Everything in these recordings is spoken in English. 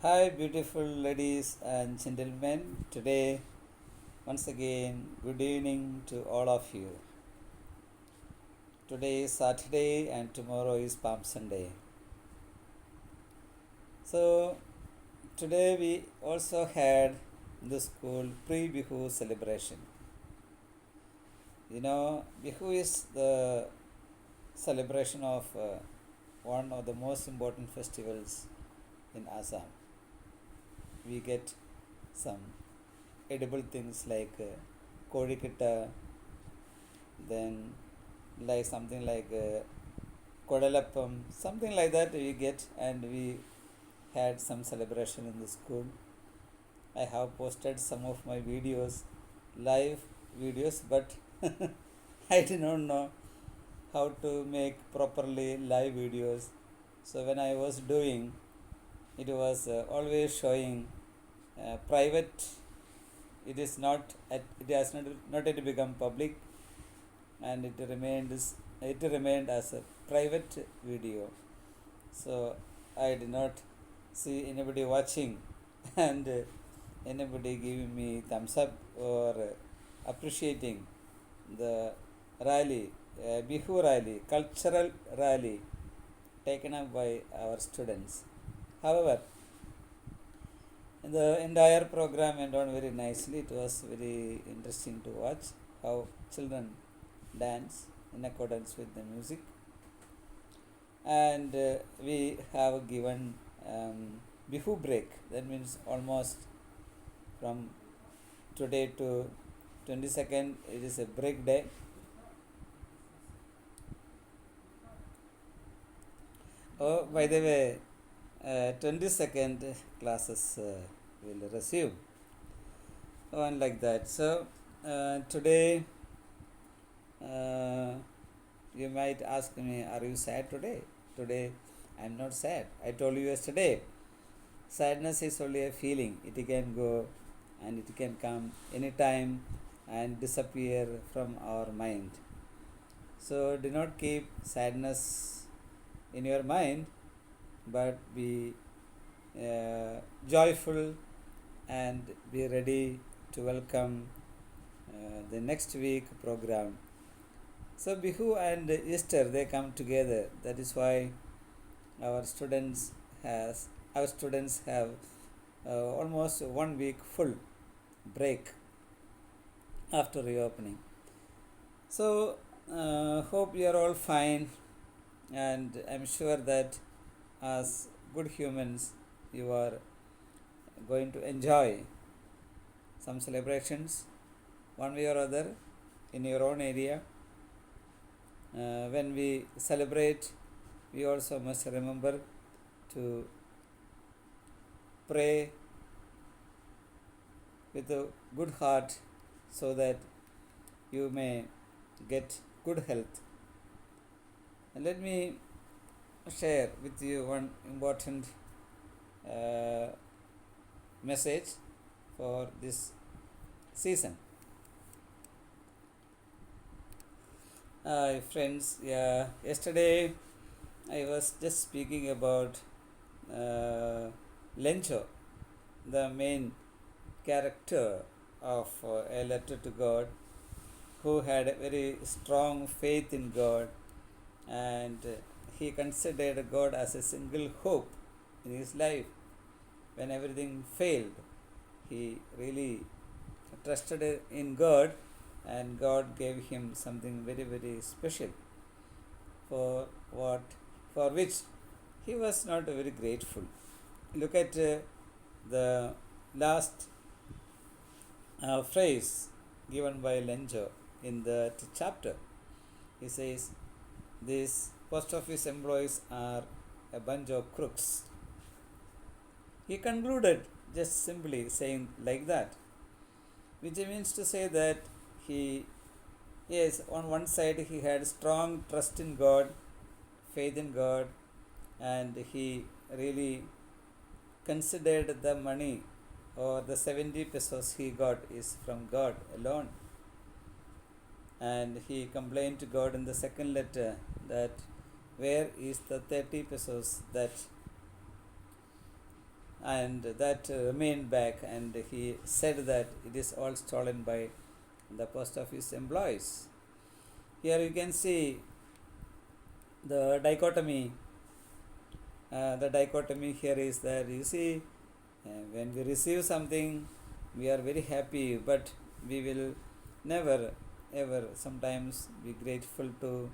Hi, beautiful ladies and gentlemen. Today, once again, good evening to all of you. Today is Saturday and tomorrow is Palm Sunday. So, today we also had in the school pre Bihu celebration. Bihu is the celebration of one of the most important festivals in Assam. We get some edible things like kodiketta, then like something like kodalappam, something like that we get, and we had some celebration in the school. I have posted some of my videos, live videos, but I did not know how to make properly live videos. So when I was doing, it was always showing private. It is not at, it has not yet become public, and it remained as a private video. So I did not see anybody watching and anybody giving me thumbs up or appreciating the rally, Bihu rally, cultural rally taken up by our students. However, the entire program went on very nicely. It was very interesting to watch how children dance in accordance with the music, and we have given Bihu break. That means almost from today to 22nd, it is a break day. Oh, by the way, 22nd classes will resume. And like that. So, today uh, you might ask me, are you sad today? Today, I'm not sad. I told you yesterday, sadness is only a feeling. It can go and it can come anytime and disappear from our mind. So, do not keep sadness in your mind, but be joyful and be ready to welcome the next week program. So Bihu and Easter, they come together. That is why our students have almost 1 week full break after reopening. So hope you are all fine, and I'm sure that as good humans you are going to enjoy some celebrations one way or other in your own area. When we celebrate, we also must remember to pray with a good heart so that you may get good health. And let me share with you one important uh, message for this season. Hi friends, yeah, yesterday I was just speaking about Lencho, the main character of A Letter to God, who had a very strong faith in God, and he considered God as a single hope in his life. When everything failed, he really trusted in God, and God gave him something very, very special for what for which he was not very grateful. Look at the last phrase given by Lenjo in that chapter. He says, these post office employees are a bunch of crooks. He concluded just simply saying like that, which means to say that he, yes, on one side he had strong trust in God, faith in God, and he really considered the money or the 70 pesos he got is from God alone. And he complained to God in the second letter that where is the 30 pesos that and that remained back, and he said that it is all stolen by the post office employees. Here you can see the dichotomy. The dichotomy here is that you see, when we receive something, we are very happy, but we will never ever sometimes be grateful to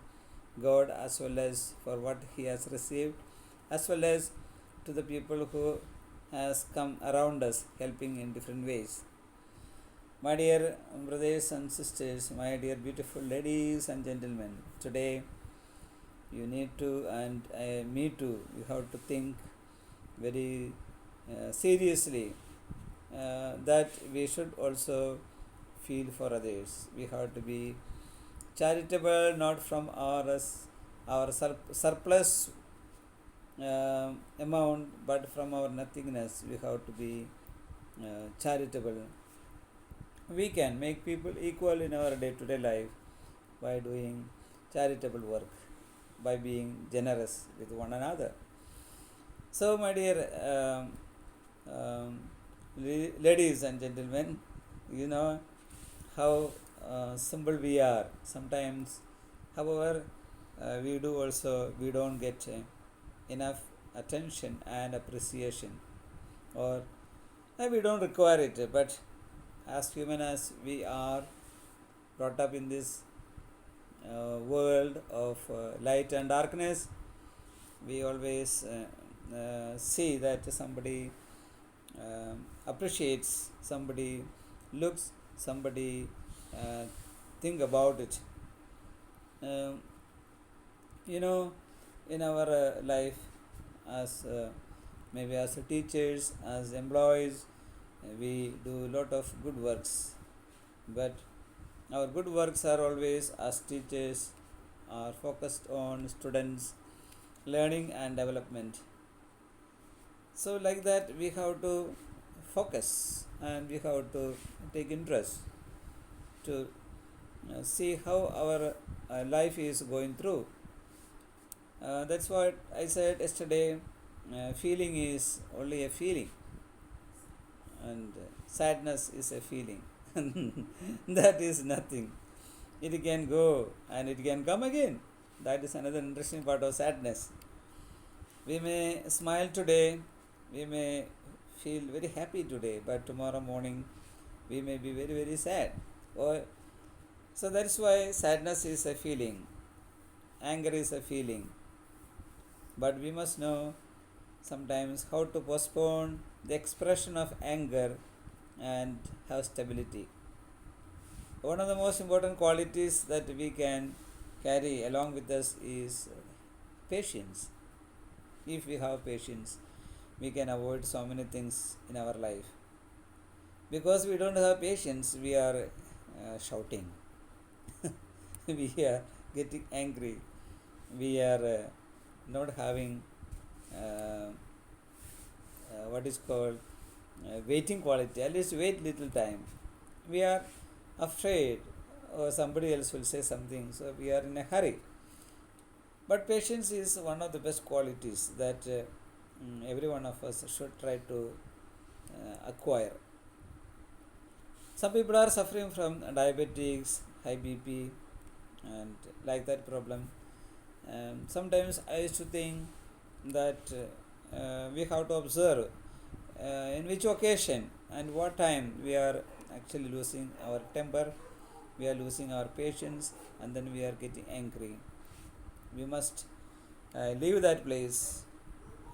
God as well as for what He has received, as well as to the people who has come around us helping in different ways. My dear brothers and sisters, my dear beautiful ladies and gentlemen, today you need to, and me too, you have to think very seriously that we should also feel for others. We have to be charitable, not from our surplus amount, but from our nothingness. We have to be charitable. We can make people equal in our day-to-day life by doing charitable work, by being generous with one another. So, my dear ladies and gentlemen, you know how simple we are. Sometimes, however, we don't get enough attention and appreciation, or we don't require it. But as human as we are, brought up in this world of light and darkness, we always see that somebody appreciates, somebody looks, somebody think about it. Um, you know, in our life, as maybe as teachers, as employees, we do a lot of good works, but our good works are always, as teachers, are focused on students' learning and development. So, like that, we have to focus and we have to take interest to see how our life is going through. That's what I said yesterday. Feeling is only a feeling, and sadness is a feeling. That is nothing. It can go and it can come again. That is another interesting part of sadness. We may smile today, we may feel very happy today, but tomorrow morning we may be very, very sad. Or, so that's why sadness is a feeling, anger is a feeling. But we must know sometimes how to postpone the expression of anger and have stability. One of the most important qualities that we can carry along with us is patience. If we have patience, we can avoid so many things in our life. Because we don't have patience, we are shouting, we are getting angry, we are not having what is called waiting quality. At least wait little time. We are afraid or somebody else will say something, so we are in a hurry. But patience is one of the best qualities that every one of us should try to acquire. Some people are suffering from diabetics, high BP, and like that problem. Sometimes I used to think that we have to observe in which occasion and what time we are actually losing our temper, we are losing our patience, and then we are getting angry. We must leave that place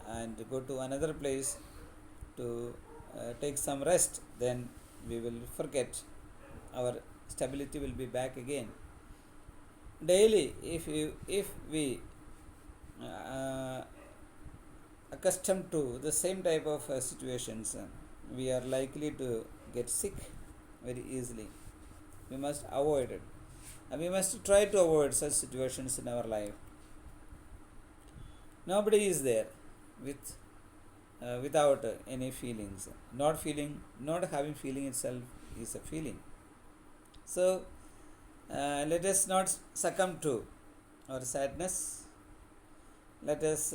and go to another place to take some rest. Then we will forget. Our stability will be back again. Daily, if we uh, accustomed to the same type of situations, we are likely to get sick very easily. We must avoid it. And we must try to avoid such situations in our life. Nobody is there with without any feelings. Not having feeling itself is a feeling. So let us not succumb to our sadness. Let us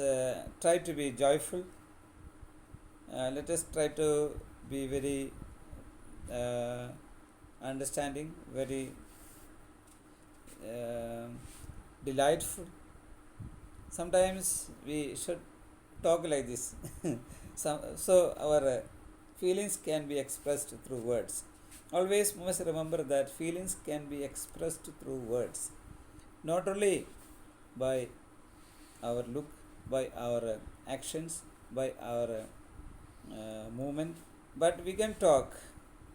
try to be joyful. let us try to be very uh, understanding, very uh, delightful. Sometimes we should talk like this. So our feelings can be expressed through words. Always must remember that feelings can be expressed through words, not only by our look, by our actions, by our movement, but we can talk.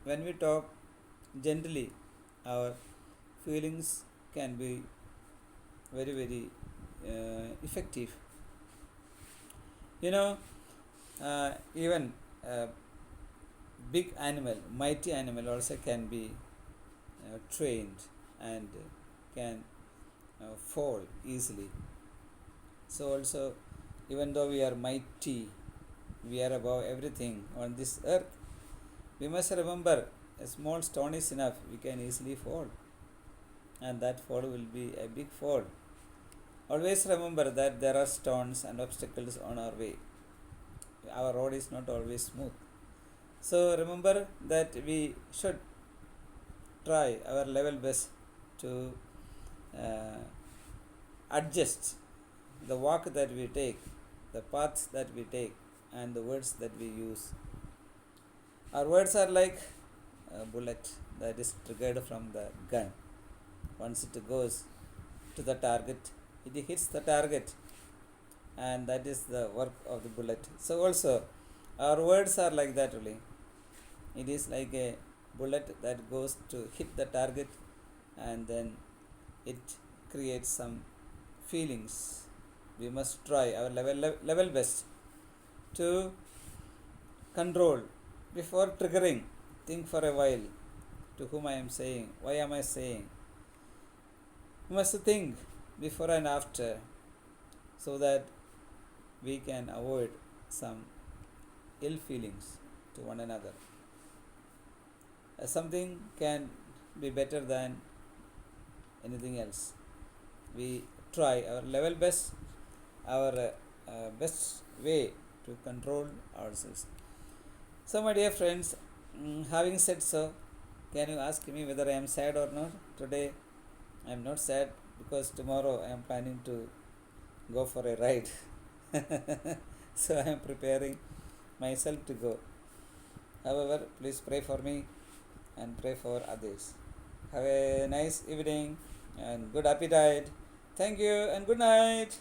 When we talk gently, our feelings can be very, very effective. You know, even a big animal, mighty animal, also can be trained and can fall easily. So, also, even though we are mighty, we are above everything on this earth, we must remember a small stone is enough, we can easily fall, and that fall will be a big fall. Always remember that there are stones and obstacles on our way. Our road is not always smooth. So remember that we should try our level best to uh, adjust the walk that we take, the paths that we take, and the words that we use. Our words are like a bullet that is triggered from the gun. Once it goes to the target, it hits the target, and that is the work of the bullet. So, also, our words are like that only. It is like a bullet that goes to hit the target, and then it creates some feelings. We must try our level best to control before triggering. Think for a while to whom I am saying, why am I saying. We must think before and after so that we can avoid some ill feelings to one another. Something can be better than anything else. We try our level best, our best way to control ourselves. So, my dear friends, having said so, can you ask me whether I am sad or not? Today I am not sad because tomorrow I am planning to go for a ride. So I am preparing myself to go. However, please pray for me and pray for others. Have a nice evening and good appetite. Thank you and good night.